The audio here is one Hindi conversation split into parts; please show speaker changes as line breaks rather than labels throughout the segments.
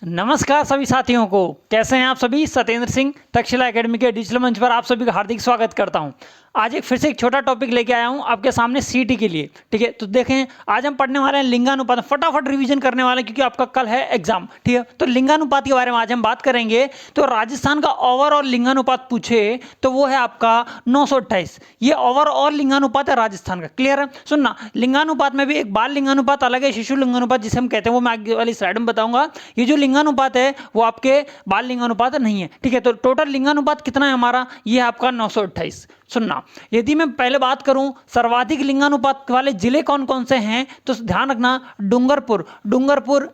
नमस्कार सभी साथियों को। कैसे हैं आप सभी। सत्येंद्र सिंह तक्षशिला एकेडमी के डिजिटल मंच पर आप सभी का हार्दिक स्वागत करता हूं। आज फिर से एक छोटा टॉपिक लेके आया हूं आपके सामने सीईटी के लिए। ठीक है, तो देखें आज हम पढ़ने वाले हैं लिंगानुपात। फटाफट रिवीजन करने वाले हैं क्योंकि आपका कल है एग्जाम। ठीक है, तो लिंगानुपात के बारे में आज हम बात करेंगे। तो राजस्थान का ओवरऑल लिंगानुपात पूछे तो वो है आपका 928। ये ओवरऑल लिंगानुपात है राजस्थान का। क्लियर है। सुनना, लिंगानुपात में भी एक बाल लिंगानुपात अलग है, शिशु लिंगानुपात जिसे हम कहते हैं, वो मैं आगे वाली स्लाइड में बताऊंगा। ये जो लिंगानुपात है वो आपके बाल लिंगानुपात नहीं है। ठीक है, तो टोटल लिंगानुपात कितना है हमारा, ये आपका 928। सुनना, यदि मैं पहले बात करूं सर्वाधिक लिंगानुपात वाले जिले कौन कौन से हैं, तो ध्यान रखना डूंगरपुर,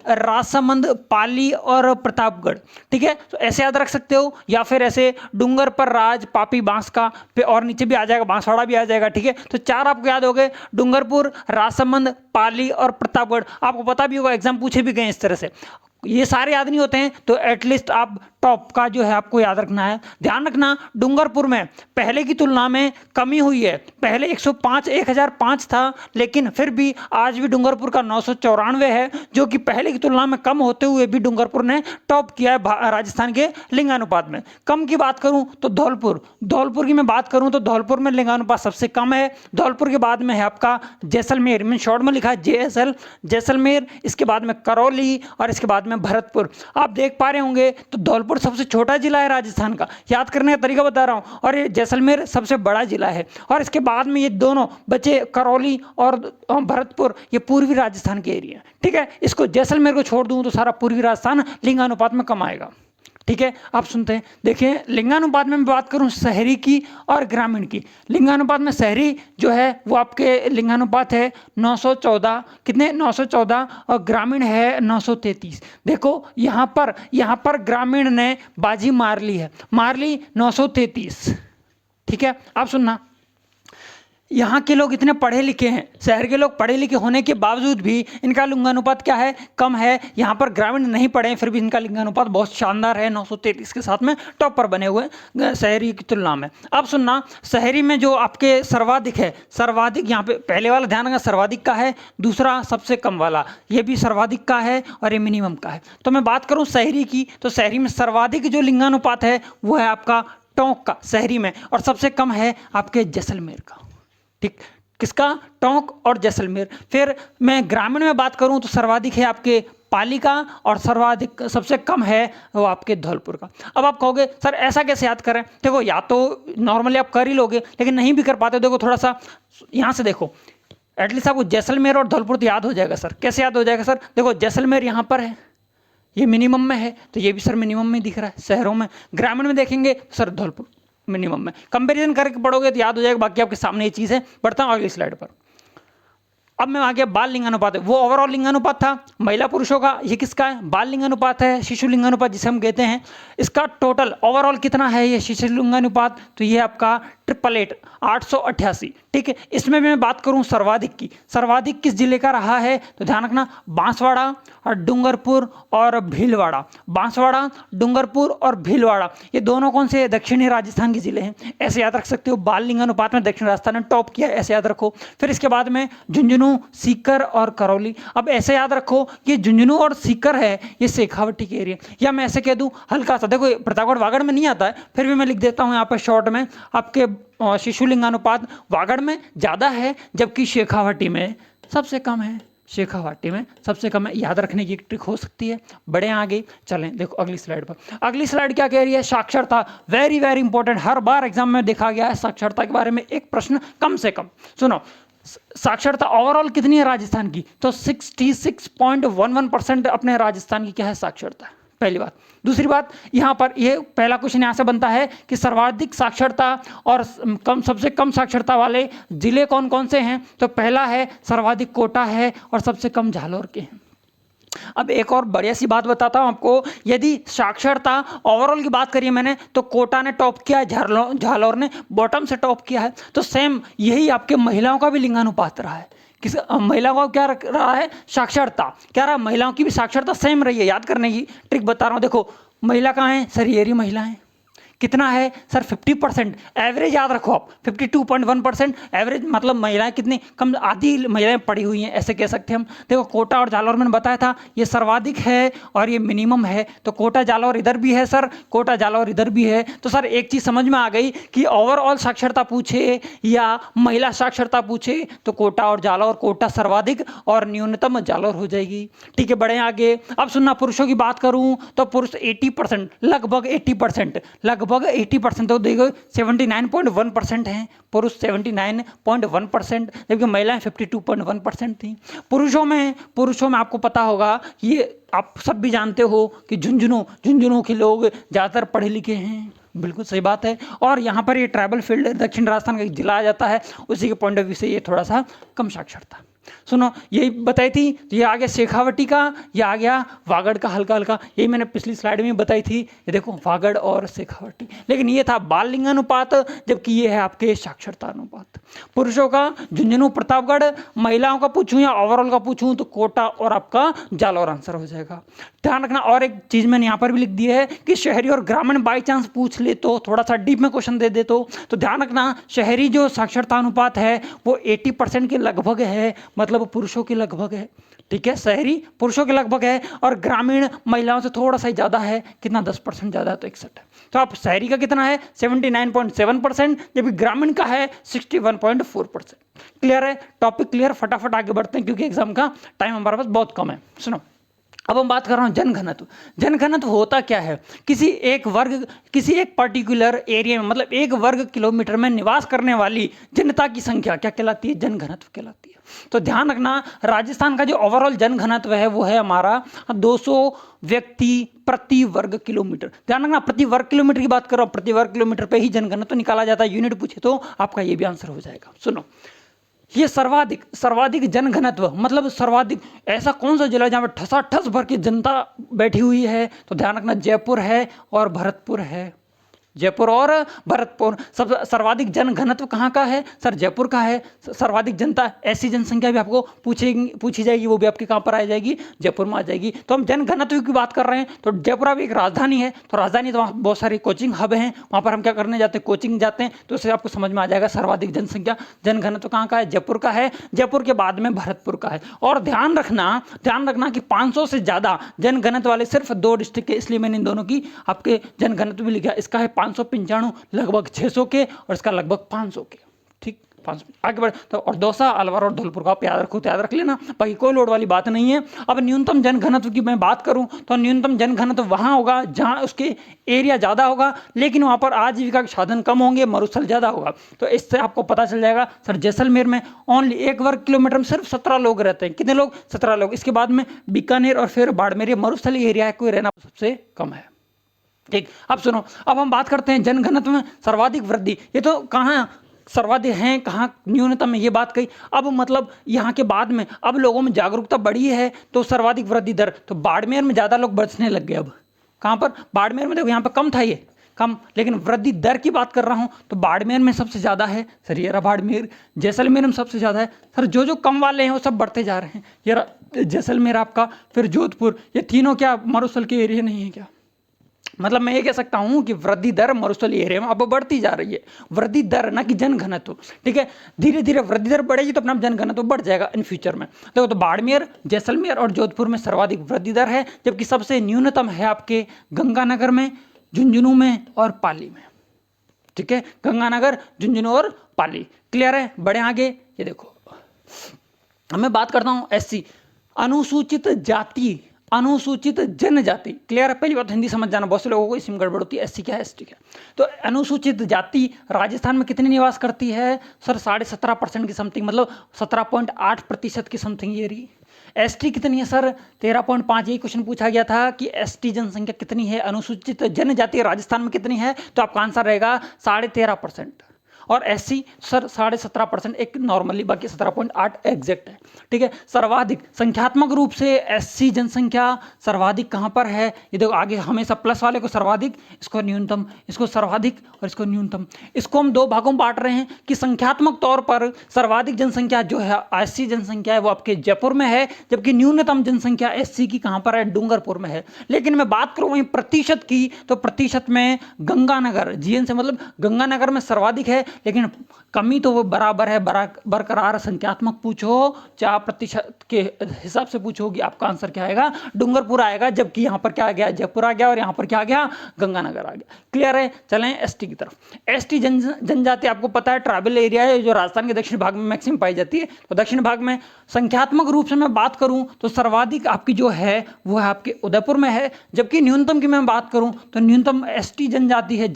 राजसमंद, पाली और प्रतापगढ़। ठीक है, तो ऐसे याद रख सकते हो, या फिर ऐसे डूंगर पर राज, पापी, बांसका पे और नीचे भी आ जाएगा, बांसवाड़ा भी आ जाएगा। ठीक है, तो चार आपको याद हो गए, डूंगरपुर, राजसमंद, पाली और प्रतापगढ़। आपको पता भी होगा, एग्जाम पूछे भी गए इस तरह से। ये सारे याद नहीं होते हैं तो एटलीस्ट आप टॉप का जो है आपको याद रखना है। ध्यान रखना, डूंगरपुर में पहले की तुलना में कमी हुई है। पहले 1005 था, लेकिन फिर भी आज भी डूंगरपुर का 994 है, जो कि पहले की तुलना में कम होते हुए भी डूंगरपुर ने टॉप किया है राजस्थान के लिंगानुपात में। कम की बात करूं तो धौलपुर की मैं बात करूं तो धौलपुर में लिंगानुपात सबसे कम है। धौलपुर के बाद में है आपका जैसलमेर, मैंने शॉर्ट में लिखा है जैसलमेर। इसके बाद में करौली और इसके बाद में भरतपुर। आप देख पा रहे होंगे तो धौलपुर सबसे छोटा जिला है राजस्थान का। याद करने का तरीका बता रहा हूं। और ये जैसलमेर सबसे बड़ा जिला है। और इसके बाद में ये दोनों बचे करौली और भरतपुर, ये पूर्वी राजस्थान के एरिया। ठीक है, इसको जैसलमेर को छोड़ दूं तो सारा पूर्वी राजस्थान लिंगानुपात में कम आएगा। ठीक है, आप सुनते हैं। देखिए, लिंगानुपात में मैं बात करूं शहरी की और ग्रामीण की। लिंगानुपात में शहरी जो है वो आपके लिंगानुपात है 914, कितने 914, और ग्रामीण है 933। देखो यहाँ पर ग्रामीण ने बाजी मार ली 933। ठीक है, आप सुनना, यहाँ के लोग इतने पढ़े लिखे हैं, शहर के लोग पढ़े लिखे होने के बावजूद भी इनका लिंगानुपात क्या है, कम है। यहाँ पर ग्रामीण नहीं पढ़े फिर भी इनका लिंगानुपात बहुत शानदार है, 933 के साथ में टॉप पर बने हुए शहरी की तुलना में। अब सुनना, शहरी में जो आपके सर्वाधिक है, सर्वाधिक यहाँ पे पहले वाला ध्यान रखना, सर्वाधिक का है। दूसरा सबसे कम वाला ये भी सर्वाधिक का है और ये मिनिमम का है। तो मैं बात करूँ शहरी की, तो शहरी में सर्वाधिक जो लिंगानुपात है वो है आपका टोंक का शहरी में, और सबसे कम है आपके जैसलमेर का। ठीक, किसका, टोंक और जैसलमेर। फिर मैं ग्रामीण में बात करूं तो सर्वाधिक है आपके पाली का, और सर्वाधिक सबसे कम है वो आपके धौलपुर का। अब आप कहोगे सर ऐसा कैसे याद करें। देखो, या तो नॉर्मली आप कर ही लोगे, लेकिन नहीं भी कर पाते। देखो थोड़ा सा यहाँ से देखो, एटलीस्ट आपको जैसलमेर और धौलपुर तो याद हो जाएगा। सर कैसे याद हो जाएगा सर, देखो जैसलमेर यहाँ पर है, ये मिनिमम में है, तो ये भी सर मिनिमम में दिख रहा है शहरों में। ग्रामीण में देखेंगे सर धौलपुर मिनिमम में। कंपैरिजन करके पढ़ोगे तो याद हो जाएगा। बाकी आपके सामने ये चीज़ है। बढ़ता हूँ अगली स्लाइड पर। अब मैं आगे बाल लिंगानुपात है, वो ओवरऑल लिंगानुपात था महिला पुरुषों का। ये किसका है, बाल लिंगानुपात है, शिशु लिंगानुपात जिसे हम कहते हैं। इसका टोटल ओवरऑल कितना है ये शिशु लिंगानुपात, तो ये आपका 888। ठीक है, इसमें मैं बात करूं सर्वाधिक की, सर्वाधिक किस जिले का रहा है, तो ध्यान रखना बांसवाड़ा और डूंगरपुर और भीलवाड़ा। बांसवाड़ा, डूंगरपुर और भीलवाड़ा, ये दोनों कौन से दक्षिणी राजस्थान के जिले हैं। ऐसे याद रख सकते हो। बाल लिंगानुपात में दक्षिण राजस्थान ने टॉप किया, ऐसे याद रखो। फिर इसके बाद में झुंझुनू, सीकर और करौली। अब ऐसे याद रखो कि झुंझुनू और सीकर है ये शेखावटी के एरिया, या मैं ऐसे कह दूं हल्का सा, देखो प्रतापगढ़ वागड़ में नहीं आता है, फिर भी मैं लिख देता हूं यहाँ पर शॉर्ट में। आपके शिशु लिंगानुपात वागड़ में ज़्यादा है, जबकि शेखावाटी में सबसे कम है। शेखावाटी में सबसे कम है, याद रखने की एक ट्रिक हो सकती है। बड़े आगे चलें, देखो अगली स्लाइड पर। अगली स्लाइड क्या कह रही है, साक्षरता। वेरी वेरी इंपॉर्टेंट, हर बार एग्जाम में देखा गया है साक्षरता के बारे में एक प्रश्न कम से कम। सुनो, साक्षरता ओवरऑल कितनी है राजस्थान की, तो 66.11% अपने राजस्थान की क्या है साक्षरता, पहली बात। दूसरी बात, यहाँ पर ये पहला क्वेश्चन यहाँ से बनता है कि सर्वाधिक साक्षरता और सबसे कम साक्षरता वाले जिले कौन कौन से हैं, तो पहला है सर्वाधिक कोटा है और सबसे कम जालौर के हैं। अब एक और बढ़िया सी बात बताता हूँ आपको, यदि साक्षरता ओवरऑल की बात करिए मैंने, तो कोटा ने टॉप किया है, जालौर ने बॉटम से टॉप किया है। तो सेम यही आपके महिलाओं का भी लिंगानुपात रहा है। किस महिलाओं का क्या रहा है, साक्षरता क्या रहा, महिलाओं की भी साक्षरता सेम रही है। याद करने की ट्रिक बता रहा हूँ। देखो महिला कहाँ है, सर ये रही महिलाएं, कितना है सर 50%। एवरेज याद रखो आप 52.1%। एवरेज मतलब महिलाएं कितनी कम, आधी महिलाएं पढ़ी हुई हैं ऐसे कह सकते हैं हम। देखो कोटा और जालौर मैंने बताया था ये सर्वाधिक है और ये मिनिमम है, तो कोटा जालौर इधर भी है सर, कोटा जालौर इधर भी है। तो सर एक चीज समझ में आ गई कि ओवरऑल साक्षरता पूछे या महिला साक्षरता पूछे तो कोटा और जालौर, कोटा सर्वाधिक और न्यूनतम जालौर हो जाएगी। ठीक है, बढ़े आगे। अब सुनना, पुरुषों की बात करूं तो पुरुष 80%, लगभग 80%, लगभग 80%, तो देखो 79.1% हैं पुरुष, 79.1%, जबकि महिलाएं 52.1% थी। पुरुषों में आपको पता होगा, ये आप सब भी जानते हो कि झुंझुनू के लोग ज़्यादातर पढ़े लिखे हैं, बिल्कुल सही बात है। और यहाँ पर ये ट्राइबल फील्ड दक्षिण राजस्थान का एक जिला आ जाता है, उसी के पॉइंट ऑफ व्यू से ये थोड़ा सा कम साक्षरता। सुनो, यही बताई थी, ये आ गया शेखावटी का, ये आ गया वागड़ का हल्का हल्का, यही मैंने पिछली स्लाइड में बताई थी। ये देखो वागड़ और शेखावटी, लेकिन ये था बाल लिंग अनुपात, जबकि ये है आपके साक्षरता अनुपात। पुरुषों का झुंझुनू प्रतापगढ़, महिलाओं का पूछूं या ओवरऑल का पूछूं तो कोटा और आपका जालौर आंसर हो जाएगा। ध्यान रखना, और एक चीज मैंने यहाँ पर भी लिख दी है कि शहरी और ग्रामीण बाई चांस पूछ ले तो थोड़ा सा डीप में क्वेश्चन दे दे तो ध्यान रखना, शहरी जो साक्षरता अनुपात है वो 80% के लगभग है, मतलब पुरुषों के लगभग है। ठीक है, शहरी पुरुषों के लगभग है और ग्रामीण महिलाओं से थोड़ा सा ही ज्यादा है, कितना 10% ज्यादा है तो 61 है। तो आप शहरी का कितना है 79.7%, जबकि ग्रामीण का है 61.4%। क्लियर है, टॉपिक क्लियर, फटाफट आगे बढ़ते हैं क्योंकि एग्जाम का टाइम हमारे पास बहुत कम है। सुनो, अब हम बात कर रहा हूँ जनघनत्व। जनघनत्व होता क्या है, किसी एक पर्टिकुलर एरिया में, मतलब एक वर्ग किलोमीटर में निवास करने वाली जनता की संख्या क्या कहलाती है, जनघनत्व कहलाती है। तो ध्यान रखना, राजस्थान का जो ओवरऑल जनघनत्व है वो है हमारा 200 व्यक्ति प्रति वर्ग किलोमीटर। ध्यान रखना, प्रति वर्ग किलोमीटर की बात कर रहा हूं, प्रति वर्ग किलोमीटर पे ही जनघनत्व निकाला जाता है। यूनिट पूछे तो आपका ये भी आंसर हो जाएगा। सुनो, ये सर्वाधिक जनघनत्व मतलब सर्वाधिक, ऐसा कौन सा जिला है जहां पर ठसाठस भर की जनता बैठी हुई है, तो ध्यान रखना जयपुर है और भरतपुर है। जयपुर और भरतपुर। सब सर्वाधिक जनघनत्व कहाँ का है सर, जयपुर का है। सर्वाधिक जनता, ऐसी जनसंख्या भी आपको पूछी जाएगी, वो भी आपके कहाँ पर आ जाएगी, जयपुर में आ जाएगी। तो हम जनघनत्व की बात कर रहे हैं, तो जयपुर भी एक राजधानी है, तो राजधानी तो वहाँ बहुत सारे कोचिंग हब हैं, वहाँ पर हम क्या करने जाते हैं, कोचिंग जाते हैं। तो उससे आपको समझ में आ जाएगा सर्वाधिक जनसंख्या जनघनत्व कहाँ का है, जयपुर का है। जयपुर के बाद में भरतपुर का है। और ध्यान रखना कि 500 से ज्यादा जनघनत्व वाले सिर्फ 2 डिस्ट्रिक्ट के, इसलिए मैंने इन दोनों की आपके जनघनत्व भी लिखा। इसका है 595, लगभग 600 के, और इसका लगभग 500 के। ठीक, 500 आगे बढ़े तो, और दौसा, अलवर और धौलपुर का आप याद रखो तो याद रख लेना, बाकी कोई लोड वाली बात नहीं है। अब न्यूनतम जनघनत्व की मैं बात करूं तो न्यूनतम जनघनत्व वहां होगा जहां उसके एरिया ज्यादा होगा, लेकिन वहां पर आजीविका के साधन कम होंगे, मरुस्थल ज्यादा होगा। तो इससे आपको पता चल जाएगा सर, जैसलमेर में ओनली 1 वर्ग किलोमीटर में सिर्फ 17 लोग रहते हैं। कितने लोग, 17 लोग। इसके बाद में बीकानेर और फिर बाड़मेर, मरुस्थलीय एरिया है, कोई रहना सबसे कम है। ठीक, अब सुनो, अब हम बात करते हैं जनघनत्व में सर्वाधिक वृद्धि। ये तो कहाँ सर्वाधिक हैं, कहाँ न्यूनतम है, ये बात कही। अब मतलब यहाँ के बाद में अब लोगों में जागरूकता बढ़ी है, तो सर्वाधिक वृद्धि दर, तो बाड़मेर में ज़्यादा लोग बचने लग गए। अब कहाँ पर, बाड़मेर में, देखो यहाँ पर कम था ये कम, लेकिन वृद्धि दर की बात कर रहा हूँ तो बाड़मेर में सबसे ज़्यादा है सर, ये रहा बाड़मेर। जैसलमेर में सबसे ज़्यादा है सर, जो कम वाले हैं वो सब बढ़ते जा रहे हैं। ये रहा जैसलमेर आपका, फिर जोधपुर, ये तीनों क्या मरुस्थल के एरिया नहीं है क्या। मतलब मैं ये कह सकता हूं कि वृद्धि दर मरुस्थल एरिया में अब बढ़ती जा रही है, वृद्धि दर ना कि जनघनत्व। ठीक है, धीरे धीरे वृद्धि दर बढ़ेगी तो अपना जनघनत्व बढ़ जाएगा इन फ्यूचर में। देखो तो बाड़मेर, जैसलमेर और जोधपुर में सर्वाधिक वृद्धि दर है, जबकि सबसे न्यूनतम है आपके गंगानगर में, झुंझुनू में और पाली में। ठीक है, गंगानगर, झुंझुनू और पाली। क्लियर है, बढ़े आगे। ये देखो, मैं बात करता हूं एससी, अनुसूचित जाति, अनुसूचित जनजाति। क्लियर है, पहली बात हिंदी समझ जाना, बहुत से लोगों को इसमें गड़बड़ होती है, एससी क्या है, एसटी क्या है। तो अनुसूचित जाति राजस्थान में कितनी निवास करती है सर, 17.5% की समथिंग, मतलब 17.8% की समथिंग ये रही। एसटी कितनी है सर, 13.5। यही क्वेश्चन पूछा गया था कि एसटी जनसंख्या कितनी है, अनुसूचित जनजाति राजस्थान में कितनी है, तो आपका आंसर रहेगा 13.5%। और SC सर 17.5% एक नॉर्मली, बाकी 17.8 एग्जैक्ट है। ठीक है, सर्वाधिक संख्यात्मक रूप से SC जनसंख्या सर्वाधिक कहाँ पर है, ये देखो आगे हमेशा प्लस वाले को सर्वाधिक, इसको न्यूनतम, इसको सर्वाधिक और इसको न्यूनतम। इसको हम दो भागों में बांट रहे हैं कि संख्यात्मक तौर पर सर्वाधिक जनसंख्या जो है SC जनसंख्या है वो आपके जयपुर में है, जबकि न्यूनतम जनसंख्या SC की कहाँ पर है, डूंगरपुर में है। लेकिन मैं बात करूँ वहीं प्रतिशत की, तो प्रतिशत में गंगानगर, GN से मतलब गंगानगर में सर्वाधिक है, लेकिन कमी तो वो बराबर है, बरकरार। संख्यात्मक पूछो चाहे प्रतिशत के हिसाब से पूछोगी, आपका आंसर क्या आएगा, डूंगरपुर आएगा। जबकि यहाँ पर क्या आ गया, जयपुर आ गया, और यहाँ पर क्या आ गया, गंगानगर आ गया। क्लियर है। चलें ST की तरफ। ST जनजाति आपको पता है ट्राइबल एरिया है जो राजस्थान के दक्षिण भाग में मैक्सिमम पाई जाती है। तो दक्षिण भाग में संख्यात्मक रूप से मैं बात करूं तो सर्वाधिक आपकी जो है वो है आपके उदयपुर में है, जबकि न्यूनतम की मैं बात करूं तो न्यूनतम ST जनजाति है,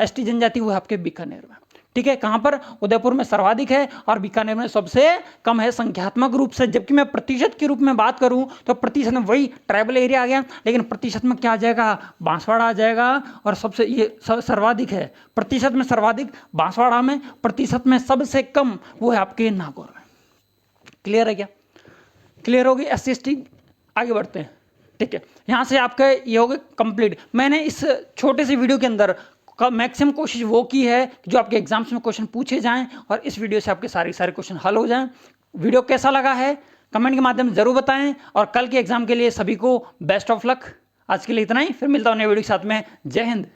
ST जनजाति वो है आपके बीकानेर में। ठीक है, कहां पर, उदयपुर में सर्वाधिक है और बीकानेर में सबसे कम है संख्यात्मक रूप से। जबकि मैं प्रतिशत के रूप में बात करूं तो प्रतिशत में वही ट्राइबल एरिया आ गया, लेकिन प्रतिशत में क्या आ जाएगा, बांसवाड़ा आ जाएगा। और सबसे ये सर्वाधिक है, प्रतिशत में सर्वाधिक बांसवाड़ा में, प्रतिशत में सबसे कम वो है आपके नागौर में। क्लियर है क्या, क्लियर होगी। SC ST आगे बढ़ते हैं। ठीक है, यहां से आपका ये हो गया कंप्लीट। मैंने इस छोटे से वीडियो के अंदर मैक्सिमम कोशिश वो की है कि जो आपके एग्जाम्स में क्वेश्चन पूछे जाएं और इस वीडियो से आपके सारे क्वेश्चन हल हो जाएं। वीडियो कैसा लगा है कमेंट के माध्यम से जरूर बताएं, और कल के एग्जाम के लिए सभी को बेस्ट ऑफ लक। आज के लिए इतना ही, फिर मिलता हूं नए वीडियो के साथ में। जय हिंद।